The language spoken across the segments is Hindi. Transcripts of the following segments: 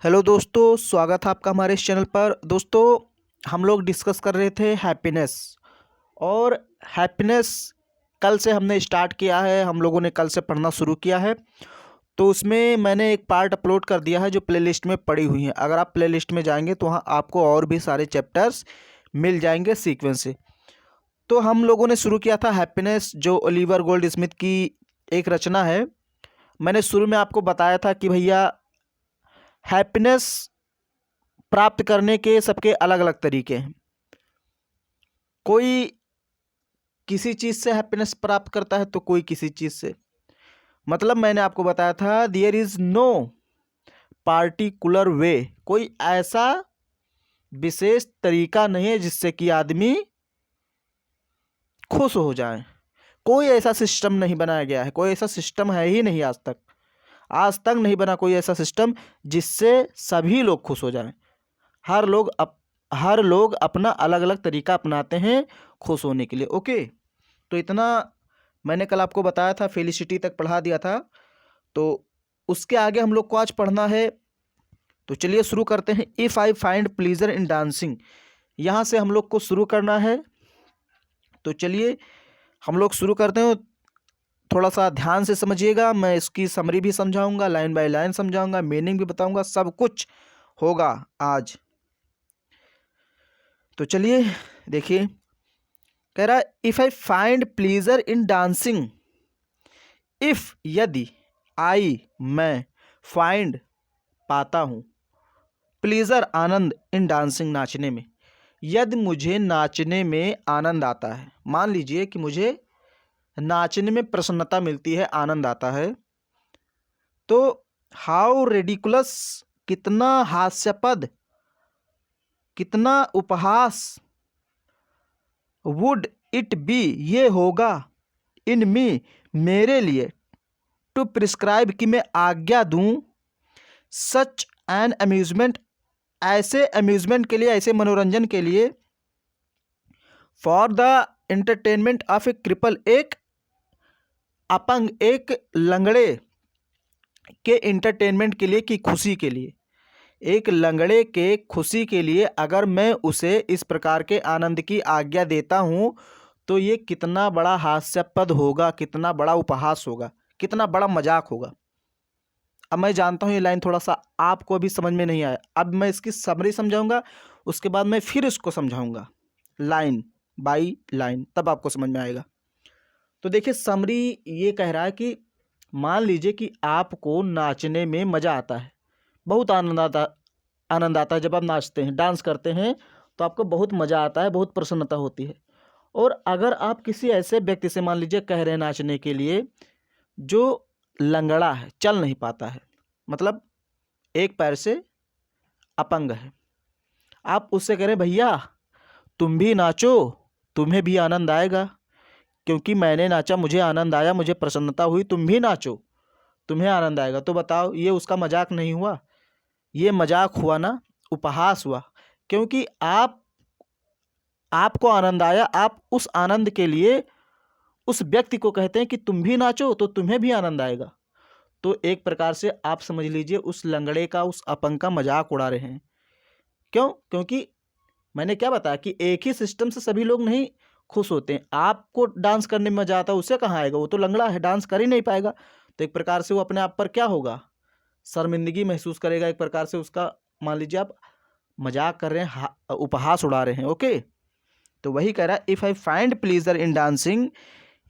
हेलो दोस्तों, स्वागत है आपका हमारे इस चैनल पर। दोस्तों, हम लोग डिस्कस कर रहे थे हैप्पीनेस। और हैप्पीनेस कल से हमने स्टार्ट किया है, हम लोगों ने कल से पढ़ना शुरू किया है। तो उसमें मैंने एक पार्ट अपलोड कर दिया है जो प्लेलिस्ट में पड़ी हुई है। अगर आप प्लेलिस्ट में जाएंगे तो वहाँ आपको और भी सारे चैप्टर्स मिल जाएंगे सीक्वेंस से। तो हम लोगों ने शुरू किया था हैप्पीनेस, जो ओलिवर गोल्ड स्मिथ की एक रचना है। मैंने शुरू में आपको बताया था कि भैया हैप्पीनेस प्राप्त करने के सबके अलग अलग तरीके हैं। कोई किसी चीज़ से हैप्पीनेस प्राप्त करता है तो कोई किसी चीज़ से। मतलब मैंने आपको बताया था देयर इज़ नो पार्टिकुलर वे, कोई ऐसा विशेष तरीका नहीं है जिससे कि आदमी खुश हो जाए। कोई ऐसा सिस्टम नहीं बनाया गया है, कोई ऐसा सिस्टम है ही नहीं आज तक। आज तक नहीं बना कोई ऐसा सिस्टम जिससे सभी लोग खुश हो जाएं। हर लोग अपना अलग अलग तरीका अपनाते हैं खुश होने के लिए। ओके, तो इतना मैंने कल आपको बताया था, फेलिसिटी तक पढ़ा दिया था। तो उसके आगे हम लोग को आज पढ़ना है। तो चलिए शुरू करते हैं। If I find pleaser in dancing, यहाँ से हम लोग को शुरू करना है। तो चलिए हम लोग शुरू करते हैं। थोड़ा सा ध्यान से समझिएगा, मैं इसकी समरी भी समझाऊंगा, लाइन बाय लाइन समझाऊंगा, मीनिंग भी बताऊंगा, सब कुछ होगा आज। तो चलिए देखिए, कह रहा है if I find pleaser in dancing. If यदि, आई मैं, फाइंड पाता हूँ, प्लीजर आनंद, इन डांसिंग नाचने में। यदि मुझे नाचने में आनंद आता है, मान लीजिए कि मुझे नाचने में प्रसन्नता मिलती है, आनंद आता है, तो हाउ रेडिकुलस, कितना हास्यास्पद, कितना उपहास, वुड इट बी, ये होगा, इन मी, मेरे लिए, टू प्रिस्क्राइब, कि मैं आज्ञा दूं, सच एन अम्यूजमेंट, ऐसे अम्यूजमेंट के लिए, ऐसे मनोरंजन के लिए, for the entertainment of A cripple, एक अपंग, एक लंगड़े के एंटरटेनमेंट के लिए, की खुशी के लिए, एक लंगड़े के खुशी के लिए अगर मैं उसे इस प्रकार के आनंद की आज्ञा देता हूँ तो ये कितना बड़ा हास्यास्पद होगा, कितना बड़ा उपहास होगा, कितना बड़ा मजाक होगा। अब मैं जानता हूँ ये लाइन थोड़ा सा आपको अभी समझ में नहीं आया। अब मैं इसकी समरी समझाऊंगा, उसके बाद मैं फिर इसको समझाऊंगा लाइन बाई लाइन, तब आपको समझ में आएगा। तो देखिए, समरी ये कह रहा है कि मान लीजिए कि आपको नाचने में मज़ा आता है, बहुत आनंद आता है। जब आप नाचते हैं, डांस करते हैं, तो आपको बहुत मज़ा आता है, बहुत प्रसन्नता होती है। और अगर आप किसी ऐसे व्यक्ति से मान लीजिए कह रहे हैं नाचने के लिए जो लंगड़ा है, चल नहीं पाता है, मतलब एक पैर से अपंग है, आप उससे कह रहे हैं भैया तुम भी नाचो, तुम्हें भी आनंद आएगा, क्योंकि मैंने नाचा, मुझे आनंद आया, मुझे प्रसन्नता हुई, तुम भी नाचो, तुम्हें आनंद आएगा। तो बताओ, ये उसका मजाक नहीं हुआ? ये मजाक हुआ ना, उपहास हुआ। क्योंकि आपको आनंद आया, आप उस आनंद के लिए उस व्यक्ति को कहते हैं कि तुम भी नाचो तो तुम्हें भी आनंद आएगा। तो एक प्रकार से आप समझ लीजिए उस लंगड़े का, उस अपंग का मजाक उड़ा रहे हैं। क्यों? क्योंकि मैंने क्या बताया कि एक ही सिस्टम से सभी लोग नहीं खुश होते हैं। आपको डांस करने में मजा आता है, उससे कहाँ आएगा? वो तो लंगड़ा है, डांस कर ही नहीं पाएगा। तो एक प्रकार से वो अपने आप पर क्या होगा, शर्मिंदगी महसूस करेगा। एक प्रकार से उसका, मान लीजिए आप मजाक कर रहे हैं, उपहास उड़ा रहे हैं। ओके, तो वही कह रहा है if I find pleaser in dancing,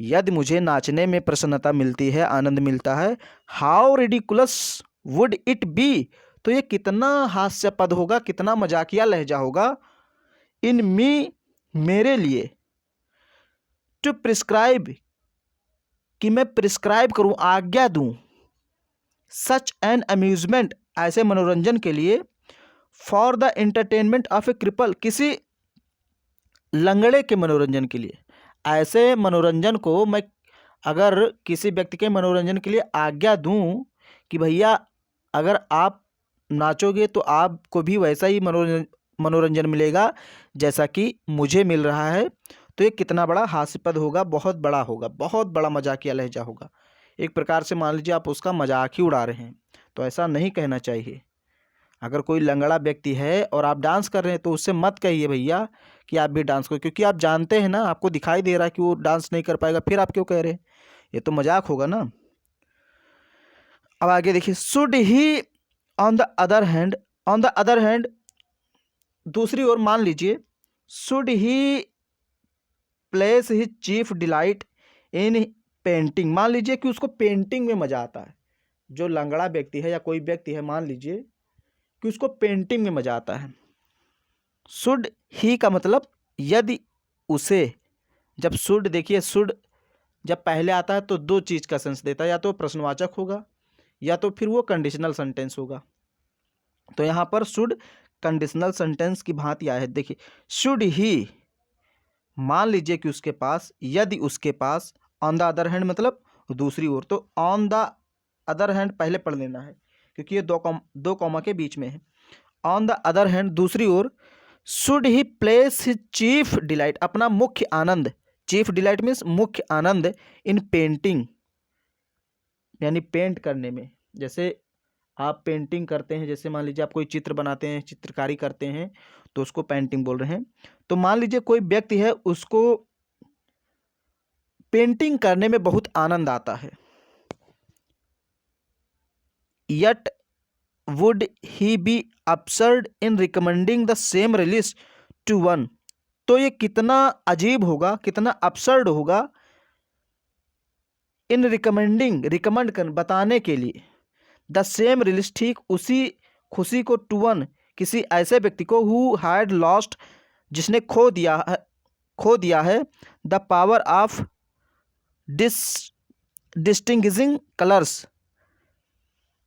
यदि मुझे नाचने में प्रसन्नता मिलती है, आनंद मिलता है, how ridiculous would it be, तो ये कितना हास्यास्पद होगा, कितना मजाकिया लहजा होगा, इन मी, मेरे लिए, टू प्रिस्क्राइब, कि मैं प्रिस्क्राइब करूं, आज्ञा दूं, सच एन अम्यूजमेंट, ऐसे मनोरंजन के लिए, for the entertainment of A cripple, किसी लंगड़े के मनोरंजन के लिए। ऐसे मनोरंजन को मैं अगर किसी व्यक्ति के मनोरंजन के लिए आज्ञा दूं कि भैया अगर आप नाचोगे तो आपको भी वैसा ही मनोरंजन मिलेगा जैसा कि मुझे मिल रहा है, तो ये कितना बड़ा हास्यास्पद होगा, बहुत बड़ा होगा, बहुत बड़ा मजाकिया लहजा होगा। एक प्रकार से मान लीजिए आप उसका मजाक ही उड़ा रहे हैं। तो ऐसा नहीं कहना चाहिए। अगर कोई लंगड़ा व्यक्ति है और आप डांस कर रहे हैं तो उससे मत कहिए भैया कि आप भी डांस करो, क्योंकि आप जानते हैं ना, आपको दिखाई दे रहा है कि वो डांस नहीं कर पाएगा, फिर आप क्यों कह रहे हैं? ये तो मजाक होगा ना। अब आगे देखिए, should he on the other hand, on the other hand दूसरी ओर मान लीजिए, should he place he chief delight in painting, मान लीजिए कि उसको पेंटिंग में मजा आता है। जो लंगड़ा व्यक्ति है या कोई व्यक्ति है, मान लीजिए कि उसको पेंटिंग में मजा आता है। शुड ही का मतलब यदि उसे, जब शुड देखिए, शुड जब पहले आता है तो दो चीज का सेंस देता है, या तो प्रश्नवाचक होगा या तो फिर वो कंडीशनल सेंटेंस होगा। तो यहां पर शुड कंडीशनल सेंटेंस की भांति आया है। देखिए, शुड ही, मान लीजिए कि उसके पास, यदि उसके पास, ऑन द अदर हैंड मतलब दूसरी ओर, तो ऑन द अदर हैंड पहले पढ़ लेना है क्योंकि ये दो कॉमा के बीच में है। ऑन द अदर हैंड दूसरी ओर, should he place his chief delight, अपना मुख्य आनंद, चीफ डिलाइट मीन्स मुख्य आनंद, इन पेंटिंग यानी पेंट करने में। जैसे आप पेंटिंग करते हैं, जैसे मान लीजिए आप कोई चित्र बनाते हैं, चित्रकारी करते हैं, तो उसको पेंटिंग बोल रहे हैं। तो मान लीजिए कोई व्यक्ति है, उसको पेंटिंग करने में बहुत आनंद आता है, yet would he be absurd in recommending the same release to one, तो ये कितना अजीब होगा, कितना absurd होगा, इन रिकमेंडिंग, रिकमेंड कर, बताने के लिए, द सेम रिलीज, ठीक उसी खुशी को, टू वन, किसी ऐसे व्यक्ति को, हु हैड लॉस्ट, जिसने खो दिया है the power of distinguishing colours,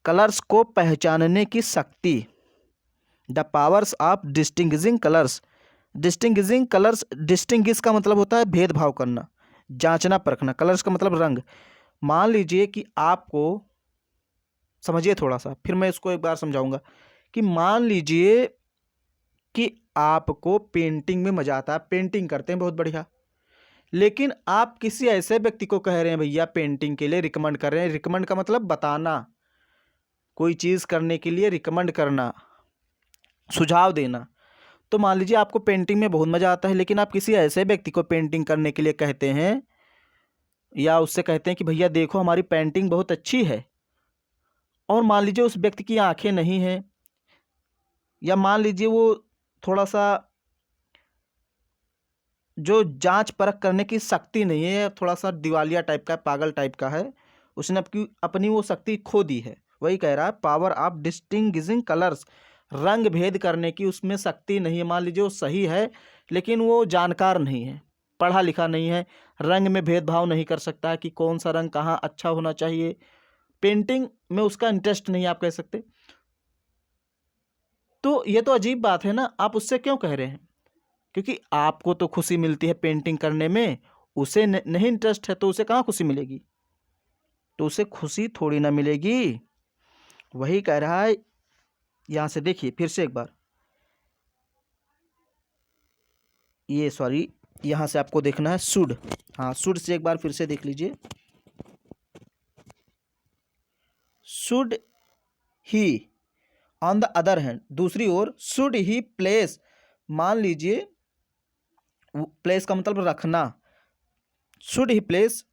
colours को पहचानने की शक्ति, the powers of distinguishing colours. Distinguishing colours, distinguish का मतलब होता है भेदभाव करना, जांचना परखना, कलर्स का मतलब रंग। मान लीजिए कि आपको, समझिए थोड़ा सा, फिर मैं इसको एक बार समझाऊंगा, कि मान लीजिए कि आपको पेंटिंग में मजा आता है, पेंटिंग करते हैं बहुत बढ़िया, लेकिन आप किसी ऐसे व्यक्ति को कह रहे हैं भैया पेंटिंग के लिए रिकमेंड कर रहे हैं, रिकमेंड का मतलब बताना, कोई चीज़ करने के लिए रिकमेंड करना, सुझाव देना। तो मान लीजिए आपको पेंटिंग में बहुत मज़ा आता है, लेकिन आप किसी ऐसे व्यक्ति को पेंटिंग करने के लिए कहते हैं, या उससे कहते हैं कि भैया देखो हमारी पेंटिंग बहुत अच्छी है, और मान लीजिए उस व्यक्ति की आंखें नहीं हैं, या मान लीजिए वो थोड़ा सा जो जांच परख करने की शक्ति नहीं है, थोड़ा सा दिवालिया टाइप का, पागल टाइप का है, उसने अपनी वो शक्ति खो दी है। वही कह रहा है, पावर ऑफ डिस्टिंग्विशिंग कलर्स, रंग भेद करने की उसमें शक्ति नहीं है। मान लीजिए वो सही है लेकिन वो जानकार नहीं है, पढ़ा लिखा नहीं है, रंग में भेदभाव नहीं कर सकता है कि कौन सा रंग कहाँ अच्छा होना चाहिए, पेंटिंग में उसका इंटरेस्ट नहीं, आप कह सकते। तो ये तो अजीब बात है ना, आप उससे क्यों कह रहे हैं? क्योंकि आपको तो खुशी मिलती है पेंटिंग करने में, उसे नहीं इंटरेस्ट है, तो उसे कहाँ खुशी मिलेगी? तो उसे खुशी थोड़ी ना मिलेगी। वही कह रहा है, यहाँ से देखिए फिर से एक बार, ये सॉरी, यहाँ से आपको देखना है शुड, हाँ शुड से एक बार फिर से देख लीजिए। Should he on the other hand दूसरी ओर, शुड ही प्लेस, मान लीजिए प्लेस का मतलब रखना, शुड ही प्लेस,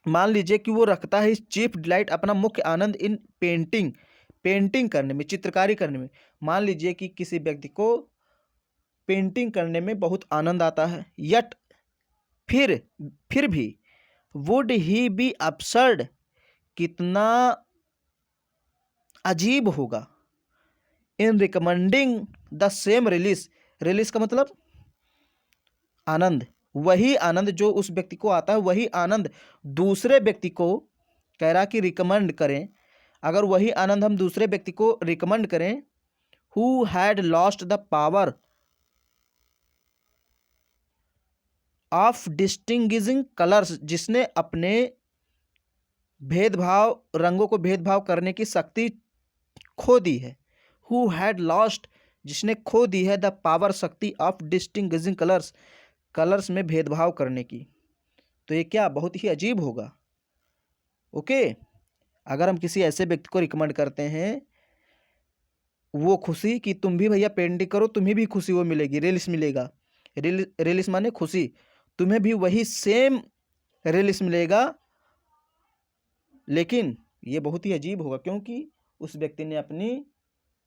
मान लीजिए कि वो रखता है इस चीफ डिलाइट, अपना मुख्य आनंद, इन पेंटिंग, पेंटिंग करने में, चित्रकारी करने में। मान लीजिए कि किसी व्यक्ति को पेंटिंग करने में बहुत आनंद आता है, यट फिर भी, वुड ही बी absurd, कितना अजीब होगा, in recommending the same release, release का मतलब आनंद, वही आनंद जो उस व्यक्ति को आता है, वही आनंद दूसरे व्यक्ति को, कह रहा कि रिकमेंड करें, अगर वही आनंद हम दूसरे व्यक्ति को रिकमेंड करें, who had lost the power of distinguishing colours, जिसने अपने भेदभाव, रंगों को भेदभाव करने की शक्ति खो दी है, हु हैड लॉस्ट, जिसने खो दी है, द पावर, शक्ति ऑफ डिस्टिंग्विशिंग कलर्स, कलर्स में भेदभाव करने की। तो ये क्या बहुत ही अजीब होगा। ओके, अगर हम किसी ऐसे व्यक्ति को रिकमेंड करते हैं वो खुशी कि तुम भी भैया पेंटिंग करो, तुम्हें भी खुशी वो मिलेगी, रिलीज मिलेगा। रिलीज माने खुशी, तुम्हें भी वही सेम रिलीज मिलेगा। लेकिन ये बहुत ही अजीब होगा, क्योंकि उस व्यक्ति ने अपनी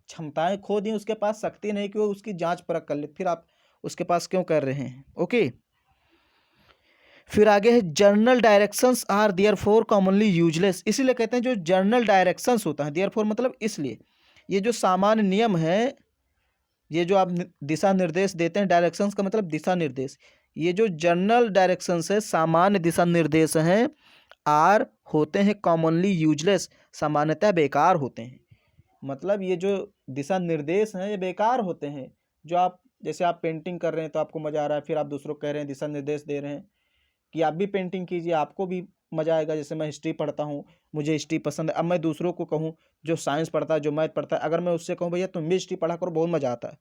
क्षमताएं खो दी, उसके पास शक्ति नहीं कि वो उसकी जांच परख कर ले, फिर आप उसके पास क्यों कर रहे हैं। ओके, फिर आगे है general directions are therefore commonly useless. इसीलिए कहते हैं जो जर्नल डायरेक्शंस होता है, देयरफॉर मतलब इसलिए, ये जो सामान्य नियम है, ये जो आप दिशा निर्देश देते हैं, डायरेक्शंस का मतलब दिशा निर्देश, ये जो जर्नल डायरेक्शंस है, सामान्य दिशा निर्देश हैं, आर होते हैं कॉमनली यूजलेस, सामान्यतः बेकार होते हैं। मतलब ये जो दिशा निर्देश हैं ये बेकार होते हैं। जो आप जैसे आप पेंटिंग कर रहे हैं तो आपको मज़ा आ रहा है, फिर आप दूसरों को कह रहे हैं, दिशा निर्देश दे रहे हैं कि आप भी पेंटिंग कीजिए, आपको भी मज़ा आएगा। जैसे मैं हिस्ट्री पढ़ता हूँ, मुझे हिस्ट्री पसंद है, अब मैं दूसरों को कहूँ जो साइंस पढ़ता है, जो मैथ पढ़ता है, अगर मैं उससे कहूँ भैया तुम भी हिस्ट्री पढ़ा करो, बहुत मज़ा आता है,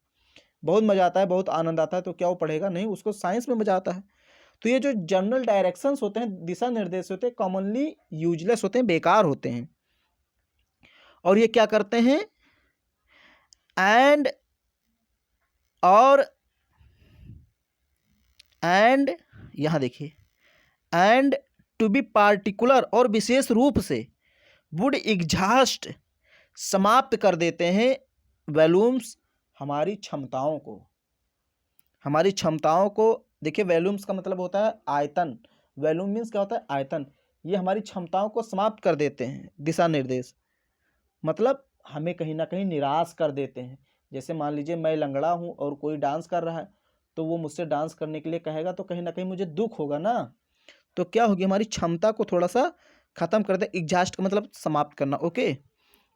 बहुत मज़ा आता है, बहुत आनंद आता है, तो क्या वो पढ़ेगा? नहीं, उसको साइंस में मज़ा आता है। तो ये जो जनरल डायरेक्शंस होते हैं, दिशा निर्देश होते हैं, कॉमनली यूजलेस होते हैं, बेकार होते हैं। और ये क्या करते हैं? एंड और एंड यहाँ देखिए, एंड टू बी पार्टिकुलर, और विशेष रूप से वुड एग्जॉस्ट, समाप्त कर देते हैं वॉल्यूम्स, हमारी क्षमताओं को, हमारी क्षमताओं को। देखिए वॉल्यूम्स का मतलब होता है आयतन, वॉल्यूम मीन्स क्या होता है? आयतन। ये हमारी क्षमताओं को समाप्त कर देते हैं दिशा निर्देश, मतलब हमें कहीं ना कहीं निराश कर देते हैं। जैसे मान लीजिए मैं लंगड़ा हूँ और कोई डांस कर रहा है, तो वो मुझसे डांस करने के लिए कहेगा, तो कहीं ना कहीं मुझे दुख होगा ना। तो क्या होगी? हमारी क्षमता को थोड़ा सा खत्म कर दे। एग्जॉस्ट का मतलब समाप्त करना। ओके,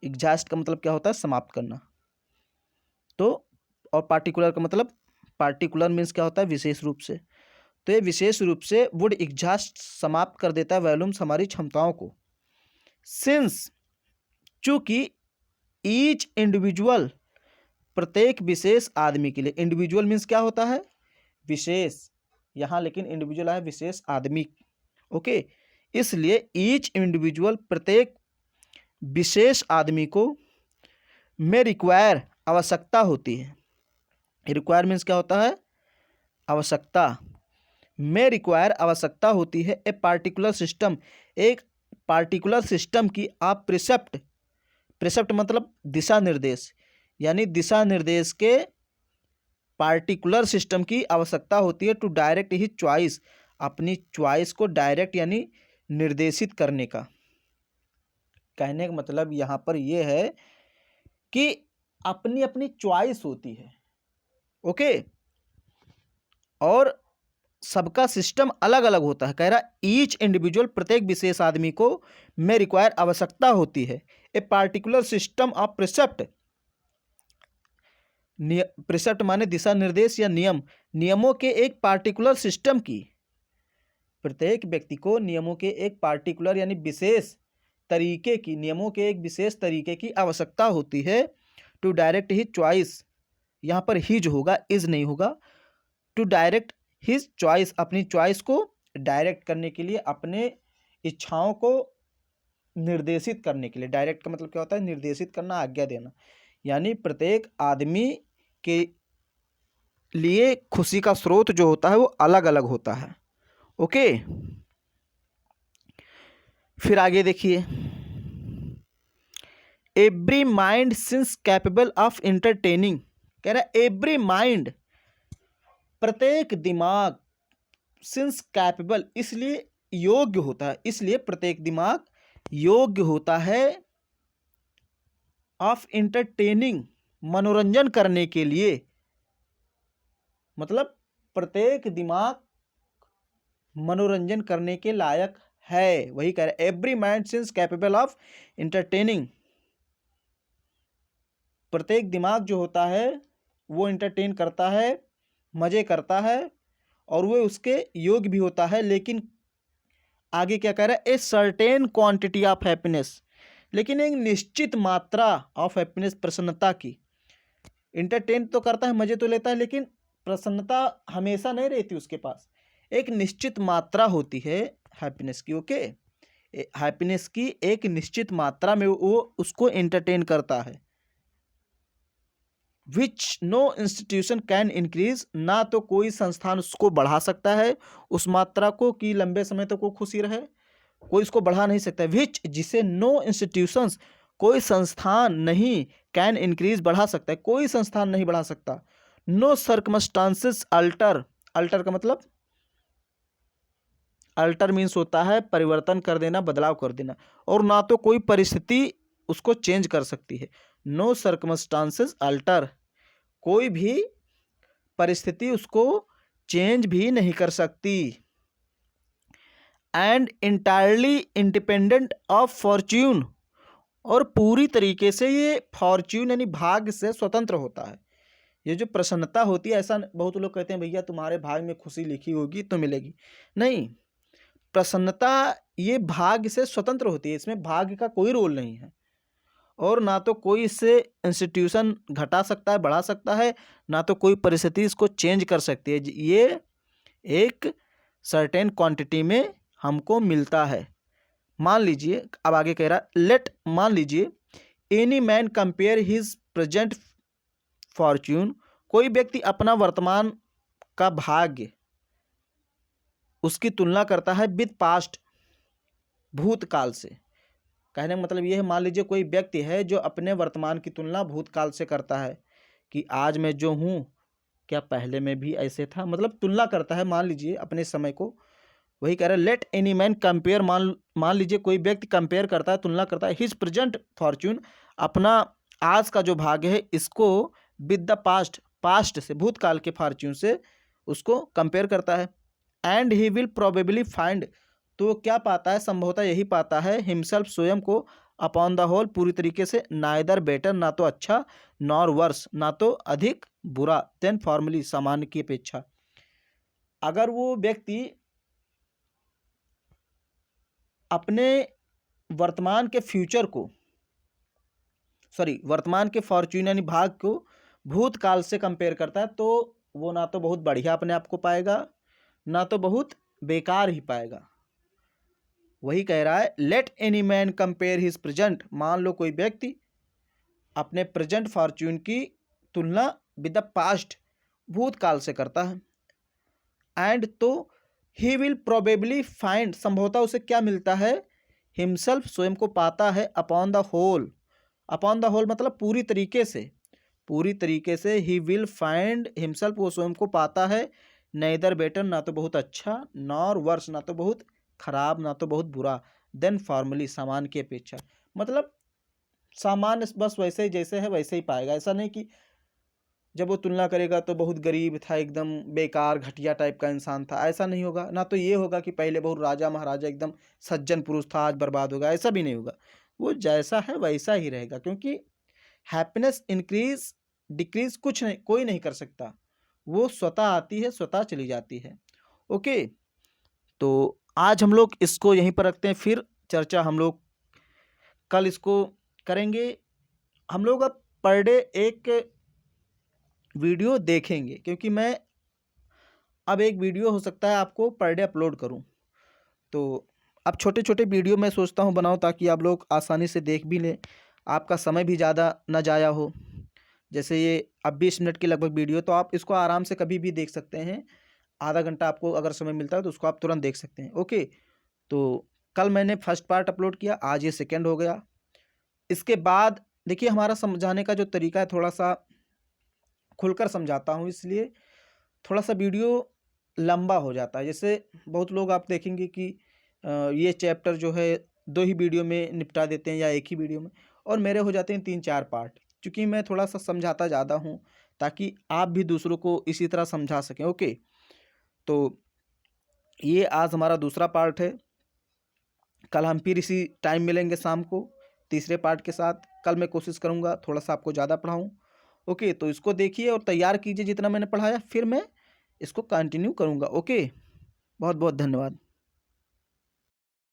एग्जॉस्ट का मतलब क्या होता है? समाप्त करना। तो और पार्टिकुलर का मतलब, पार्टिकुलर मीन्स क्या होता है? विशेष रूप से। तो ये विशेष रूप से वुड एग्जॉस्ट, समाप्त कर देता है वॉल्यूम्स, हमारी क्षमताओं को। सिंस, चूंकि ईच इंडिविजुअल, प्रत्येक विशेष आदमी के लिए, इंडिविजुअल मीन्स क्या होता है? विशेष, यहाँ लेकिन इंडिविजुअल है, विशेष आदमी। ओके, इसलिए ईच इंडिविजुअल, प्रत्येक विशेष आदमी को में रिक्वायर, आवश्यकता होती है। रिक्वायर मीन्स क्या होता है? आवश्यकता। में रिक्वायर, आवश्यकता होती है ए पार्टिकुलर सिस्टम, एक पार्टिकुलर सिस्टम की। आप प्रिसेप्ट, प्रिसेप्ट मतलब दिशा निर्देश, यानी दिशा निर्देश के पार्टिकुलर सिस्टम की आवश्यकता होती है टू डायरेक्ट ही चॉइस, अपनी चॉइस को डायरेक्ट यानी निर्देशित करने का। कहने का मतलब यहाँ पर यह है कि अपनी अपनी चॉइस होती है। ओके, और सबका सिस्टम अलग अलग होता है। कह रहा ईच इंडिविजुअल, प्रत्येक विशेष आदमी को में रिक्वायर, आवश्यकता होती है a particular system of precept. Precept माने दिशा निर्देश या नियम, नियमों के एक पार्टिकुलर सिस्टम की। प्रत्येक व्यक्ति को नियमों के एक पार्टिकुलर यानी विशेष तरीके की, नियमों के एक विशेष तरीके की आवश्यकता होती है टू डायरेक्ट ही चॉइस। यहाँ पर हिज होगा, इज नहीं होगा। टू डायरेक्ट हिज चॉइस, अपनी चॉइस को डायरेक्ट करने के लिए, अपने इच्छाओं को निर्देशित करने के लिए। डायरेक्ट का मतलब क्या होता है? निर्देशित करना, आज्ञा देना। यानी प्रत्येक आदमी के लिए खुशी का स्रोत जो होता है वो अलग अलग होता है। ओके, फिर आगे देखिए, every mind since capable of entertaining. कह रहा है एवरी माइंड, प्रत्येक दिमाग, सिंस कैपेबल इसलिए योग्य होता है, इसलिए प्रत्येक दिमाग योग्य होता है ऑफ इंटरटेनिंग, मनोरंजन करने के लिए। मतलब प्रत्येक दिमाग मनोरंजन करने के लायक है, वही कह रहे every mind since capable of entertaining. प्रत्येक दिमाग जो होता है वो इंटरटेन करता है, मजे करता है, और वो उसके योग्य भी होता है। लेकिन आगे क्या कह रहा है? A certain quantity of happiness, लेकिन एक निश्चित मात्रा ऑफ हैप्पीनेस, प्रसन्नता की। इंटरटेन तो करता है, मजे तो लेता है, लेकिन प्रसन्नता हमेशा नहीं रहती उसके पास। एक निश्चित मात्रा होती है हैप्पीनेस की। ओके, हैप्पीनेस की एक निश्चित मात्रा में वो उसको एंटरटेन करता है। Which no institution can increase, ना तो कोई संस्थान उसको बढ़ा सकता है उस मात्रा को कि लंबे समय तक वो खुशी रहे, कोई इसको बढ़ा नहीं सकता। विच, जिसे नो इंस्टीट्यूशंस, कोई संस्थान नहीं, कैन इंक्रीज, बढ़ा सकता है, कोई संस्थान नहीं बढ़ा सकता। नो सर्कमस्टांसेस अल्टर, अल्टर का मतलब, अल्टर मीन्स होता है परिवर्तन कर देना, बदलाव कर देना, और ना तो कोई परिस्थिति उसको चेंज कर सकती है। नो सर्कमस्टांसेस अल्टर, कोई भी परिस्थिति उसको चेंज भी नहीं कर सकती। And entirely independent of Fortune, और पूरी तरीके से ये फॉर्च्यून यानी भाग्य से स्वतंत्र होता है। ये जो प्रसन्नता होती है, ऐसा बहुत लोग कहते हैं भैया तुम्हारे भाग्य में खुशी लिखी होगी तो मिलेगी, नहीं, प्रसन्नता ये भाग्य से स्वतंत्र होती है, इसमें भाग्य का कोई रोल नहीं है, और ना तो कोई इससे इंस्टीट्यूशन घटा सकता है, बढ़ा सकता है, ना तो कोई परिस्थिति इसको चेंज कर सकती है। ये एक सर्टेन क्वांटिटी में हमको मिलता है। मान लीजिए, अब आगे कह रहा है लेट, मान लीजिए any man compare his present Fortune, कोई व्यक्ति अपना वर्तमान का भाग्य उसकी तुलना करता है विद पास्ट, भूतकाल से। कहने का मतलब ये है, मान लीजिए कोई व्यक्ति है जो अपने वर्तमान की तुलना भूतकाल से करता है कि आज मैं जो हूँ क्या पहले में भी ऐसे था, मतलब तुलना करता है, मान लीजिए अपने समय को। वही कह रहा है लेट एनी मैन कंपेयर, मान लीजिए कोई व्यक्ति कंपेयर करता है, तुलना करता है हिज प्रेजेंट फॉर्च्यून, अपना आज का जो भाग्य है इसको विद द पास्ट, पास्ट से, भूतकाल के फॉर्च्यून से उसको कंपेयर करता है। And he will probably find, तो क्या पाता है, संभवतः यही पाता है, हिमसेल्फ, स्वयं को, अपॉन द होल, पूरी तरीके से, नाइदर बेटर, ना तो अच्छा, नॉर वर्स, ना तो अधिक बुरा, देन फॉर्मली, सामान्य की अपेक्षा। अगर वो व्यक्ति अपने वर्तमान के फ्यूचर को, वर्तमान के फॉर्च्यून यानी भाग को भूतकाल से कंपेयर करता है, तो वो ना तो बहुत बढ़िया अपने आप को पाएगा, ना तो बहुत बेकार ही पाएगा। वही कह रहा है let any man compare his present, मान लो कोई व्यक्ति अपने प्रेजेंट फॉर्च्यून की तुलना विद द पास्ट, भूतकाल से करता है। एंड तो ही विल प्रोबेबली फाइंड, संभवतः उसे क्या मिलता है, हिमसेल्फ, स्वयं को पाता है, upon the whole, upon the whole मतलब पूरी तरीके से, पूरी तरीके से, ही विल फाइंड हिमसेल्फ, वो स्वयं को पाता है, नेदर बेटर, ना तो बहुत अच्छा, नॉर वर्स, ना तो बहुत खराब, ना तो बहुत बुरा, देन फॉर्मली, सामान्य की अपेक्षा। मतलब सामान्य बस वैसे ही जैसे है वैसे ही पाएगा, ऐसा नहीं कि जब वो तुलना करेगा तो बहुत गरीब था, एकदम बेकार घटिया टाइप का इंसान था, ऐसा नहीं होगा। ना तो ये होगा कि पहले बहुत राजा महाराजा एकदम सज्जन पुरुष था, आज बर्बाद होगा, ऐसा भी नहीं होगा। वो जैसा है वैसा ही रहेगा, क्योंकि हैप्पीनेस इंक्रीज डिक्रीज कुछ नहीं, कोई नहीं कर सकता, वो स्वतः आती है, स्वतः चली जाती है। ओके, तो आज हम लोग इसको यहीं पर रखते हैं, फिर चर्चा हम लोग कल इसको करेंगे। हम लोग अब पर डे एक वीडियो देखेंगे, क्योंकि मैं अब एक वीडियो हो सकता है आपको पर डे अपलोड करूं, तो अब छोटे छोटे वीडियो मैं सोचता हूं बनाऊं, ताकि आप लोग आसानी से देख भी लें, आपका समय भी ज़्यादा ना जाया हो। जैसे ये अब 20 मिनट की लगभग वीडियो, तो आप इसको आराम से कभी भी देख सकते हैं, आधा घंटा आपको अगर समय मिलता है तो उसको आप तुरंत देख सकते हैं। ओके, तो कल मैंने फर्स्ट पार्ट अपलोड किया, आज ये सेकेंड हो गया। इसके बाद देखिए हमारा समझाने का जो तरीका है थोड़ा सा खुलकर समझाता हूँ, इसलिए थोड़ा सा वीडियो लंबा हो जाता है। जैसे बहुत लोग आप देखेंगे कि ये चैप्टर जो है 2 ही वीडियो में निपटा देते हैं या एक ही वीडियो में, और मेरे हो जाते हैं 3-4 पार्ट, क्योंकि मैं थोड़ा सा समझाता ज़्यादा हूँ, ताकि आप भी दूसरों को इसी तरह समझा सकें। ओके, तो ये आज हमारा दूसरा पार्ट है। कल हम फिर इसी टाइम मिलेंगे शाम को तीसरे पार्ट के साथ। कल मैं कोशिश करूँगा थोड़ा सा आपको ज़्यादा पढ़ाऊँ। ओके, तो इसको देखिए और तैयार कीजिए जितना मैंने पढ़ाया, फिर मैं इसको कंटिन्यू करूँगा। ओके, बहुत बहुत धन्यवाद।